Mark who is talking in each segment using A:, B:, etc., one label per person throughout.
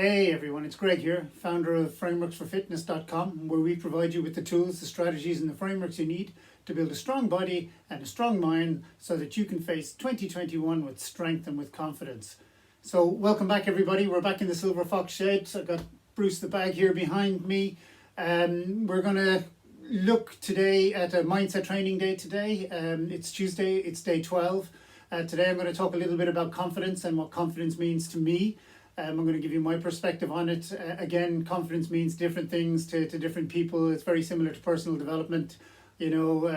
A: Hey everyone, it's Greg here, founder of frameworksforfitness.com, where we provide you with the tools, the strategies, and the frameworks you need to build a strong body and a strong mind so that you can face 2021 with strength and with confidence. So, welcome back everybody. We're back in the Silver Fox shed. I've got Bruce the Bag here behind me. We're going to look today at a mindset training day today. It's Tuesday, it's day 12. Today I'm going to talk a little bit about confidence and what confidence means to me. I'm going to give you my perspective on it. Again, confidence means different things to different people. It's very similar to personal development. You know,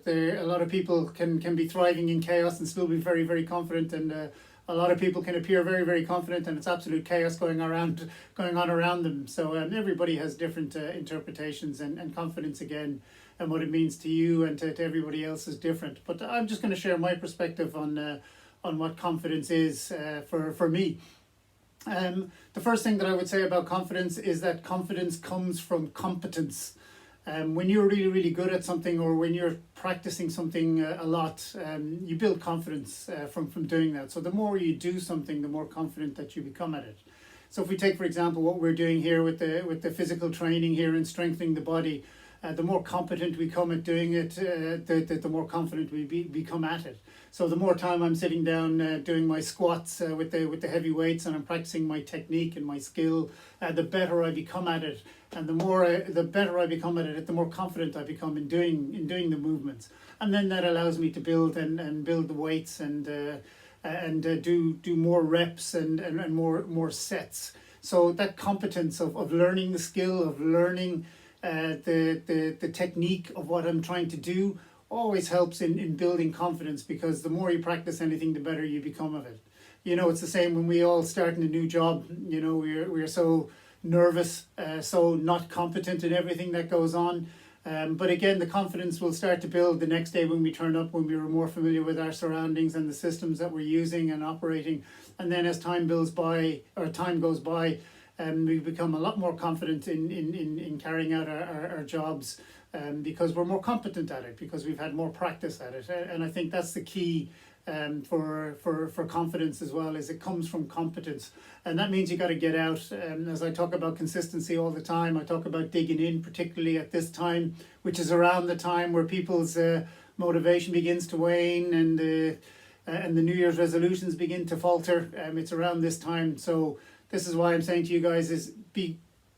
A: a lot of people can be thriving in chaos and still be very, very confident, and a lot of people can appear very, very confident, and it's absolute chaos going on around them. So everybody has different interpretations, and confidence again, and what it means to you and to everybody else is different. But I'm just going to share my perspective on what confidence is for me. The first thing that I would say about confidence is that confidence comes from competence. When you're really, really good at something, or when you're practicing something a lot, you build confidence from doing that. So the more you do something, the more confident that you become at it. So if we take, for example, what we're doing here with the physical training here and strengthening the body, the more competent we become at doing it, the more confident we become at it. So the more time I'm sitting down doing my squats with the heavy weights, and I'm practicing my technique and my skill, the better I become at it. And the better I become at it, the more confident I become in doing the movements. And then that allows me to build and build the weights and do more reps and more sets. So that competence of learning the skill, of learning the technique of what I'm trying to do, always helps in building confidence, because the more you practice anything, the better you become of it. You know, it's the same when we all start in a new job. You know, we're so nervous, so not competent in everything that goes on. But again, the confidence will start to build the next day when we turn up, when we're more familiar with our surroundings and the systems that we're using and operating. And then as time goes by, we become a lot more confident in carrying out our jobs, because we're more competent at it, because we've had more practice at it. And I think that's the key for confidence as well, is it comes from competence. And that means you got to get out. As I talk about consistency all the time, I talk about digging in, particularly at this time, which is around the time where people's motivation begins to wane, and the New Year's resolutions begin to falter. It's around this time. So this is why I'm saying to you guys is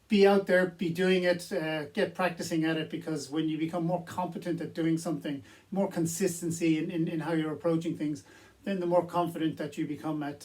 A: be out there, be doing it, get practicing at it, because when you become more competent at doing something, more consistency in how you're approaching things, then the more confident that you become at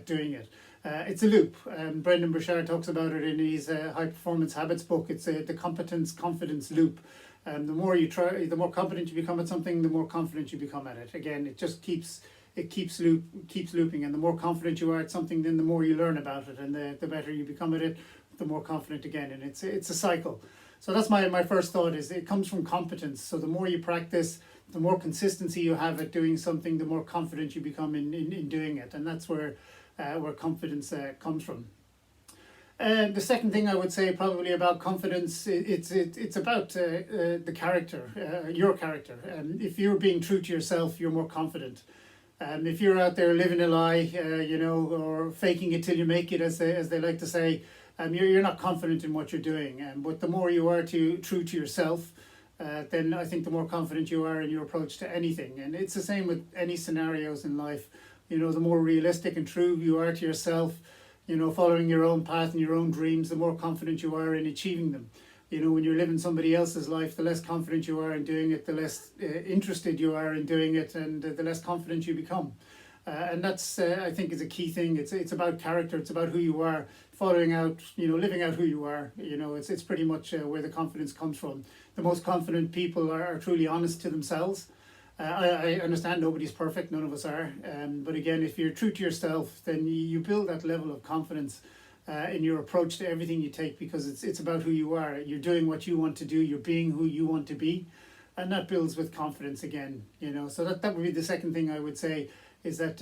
A: doing it. It's a loop. Brendan Burchard talks about it in his High Performance Habits book. It's the competence-confidence loop. The more you try, the more competent you become at something, the more confident you become at it. Again, it just keeps looping, and the more confident you are at something, then the more you learn about it, and the better you become at it, the more confident again, and it's a cycle. So that's my first thought, is it comes from competence. So the more you practice, the more consistency you have at doing something, the more confident you become in doing it, and that's where confidence comes from. The second thing I would say probably about confidence, it's about the character, your character. If you're being true to yourself, you're more confident. If you're out there living a lie, or faking it till you make it, as they like to say, you're not confident in what you're doing. But the more you are true to yourself, then I think the more confident you are in your approach to anything. And it's the same with any scenarios in life. You know, the more realistic and true you are to yourself, you know, following your own path and your own dreams, the more confident you are in achieving them. You know, when you're living somebody else's life, the less confident you are in doing it, the less interested you are in doing it, and the less confident you become. And that's, I think, is a key thing. It's about character. It's about who you are, following out, living out who you are. You know, it's pretty much where the confidence comes from. The most confident people are truly honest to themselves. I understand nobody's perfect, none of us are. But again, if you're true to yourself, then you build that level of confidence in your approach to everything you take, because it's about who you are. You're doing what you want to do. You're being who you want to be, and that builds with confidence again. You know, so that would be the second thing I would say, is that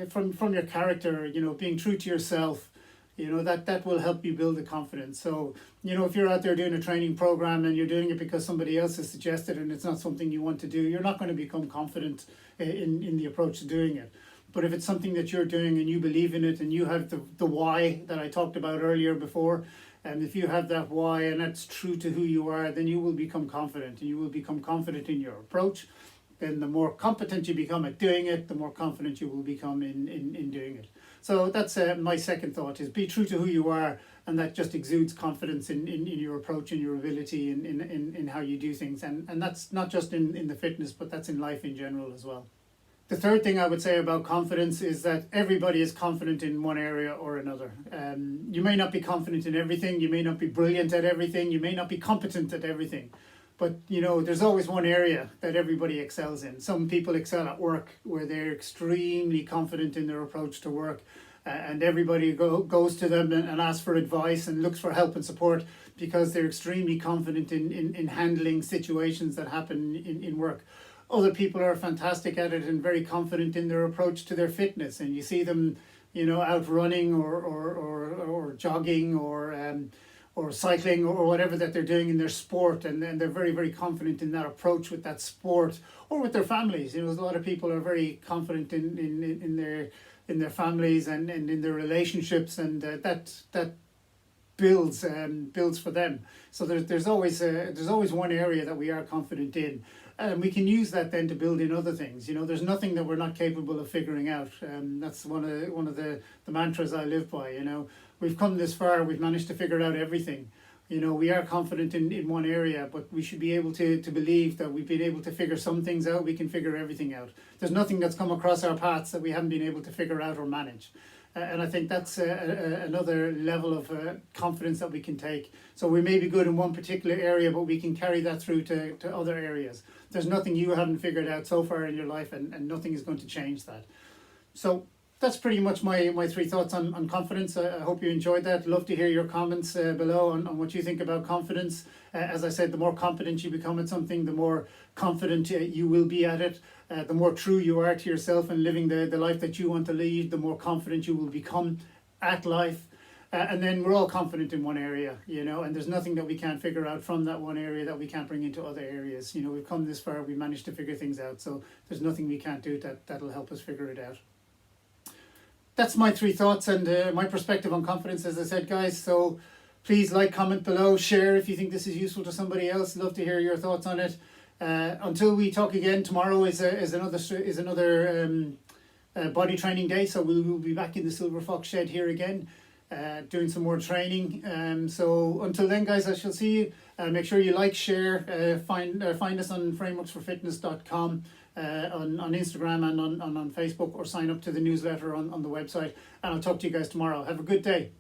A: from your character, being true to yourself, that will help you build the confidence. So, if you're out there doing a training program and you're doing it because somebody else has suggested and it's not something you want to do, you're not going to become confident in the approach to doing it. But if it's something that you're doing and you believe in it and you have the why that I talked about earlier before, and if you have that why and that's true to who you are, then you will become confident, and you will become confident in your approach. Then the more competent you become at doing it, the more confident you will become in doing it. So that's my second thought, is be true to who you are, and that just exudes confidence in your approach and your ability in how you do things. And that's not just in the fitness, but that's in life in general as well. The third thing I would say about confidence is that everybody is confident in one area or another. You may not be confident in everything, you may not be brilliant at everything, you may not be competent at everything. But there's always one area that everybody excels in. Some people excel at work, where they're extremely confident in their approach to work, and everybody goes to them and asks for advice and looks for help and support because they're extremely confident in handling situations that happen in work. Other people are fantastic at it and very confident in their approach to their fitness, and you see them, out running or jogging or cycling or whatever that they're doing in their sport, and they're very, very confident in that approach with that sport or with their families. A lot of people are very confident in their families and in their relationships, and that builds for them. So there's always one area that we are confident in, and we can use that then to build in other things. There's nothing that we're not capable of figuring out. That's one of the mantras I live by. We've come this far, we've managed to figure out everything. We are confident in one area, but we should be able to believe that we've been able to figure some things out. We can figure everything out. There's nothing that's come across our paths that we haven't been able to figure out or manage. And I think that's another level of confidence that we can take. So we may be good in one particular area, but we can carry that through to other areas. There's nothing you haven't figured out so far in your life, and nothing is going to change that. So that's pretty much my three thoughts on confidence. I hope you enjoyed that. Love to hear your comments below on what you think about confidence. As I said, the more competent you become at something, the more confident you will be at it. The more true you are to yourself and living the life that you want to lead, the more confident you will become at life. And then we're all confident in one area, and there's nothing that we can't figure out from that one area that we can't bring into other areas. We've come this far, we managed to figure things out, so there's nothing we can't do that'll help us figure it out. That's my three thoughts and my perspective on confidence, as I said, guys. So please like, comment below, share if you think this is useful to somebody else. Love to hear your thoughts on it. Until we talk again, tomorrow is another body training day, so we will be back in the Silver Fox shed here again, doing some more training. So until then, guys, I shall see you. Make sure you like, share, find us on frameworksforfitness.com, on Instagram and on Facebook, or sign up to the newsletter on the website. And I'll talk to you guys tomorrow. Have a good day.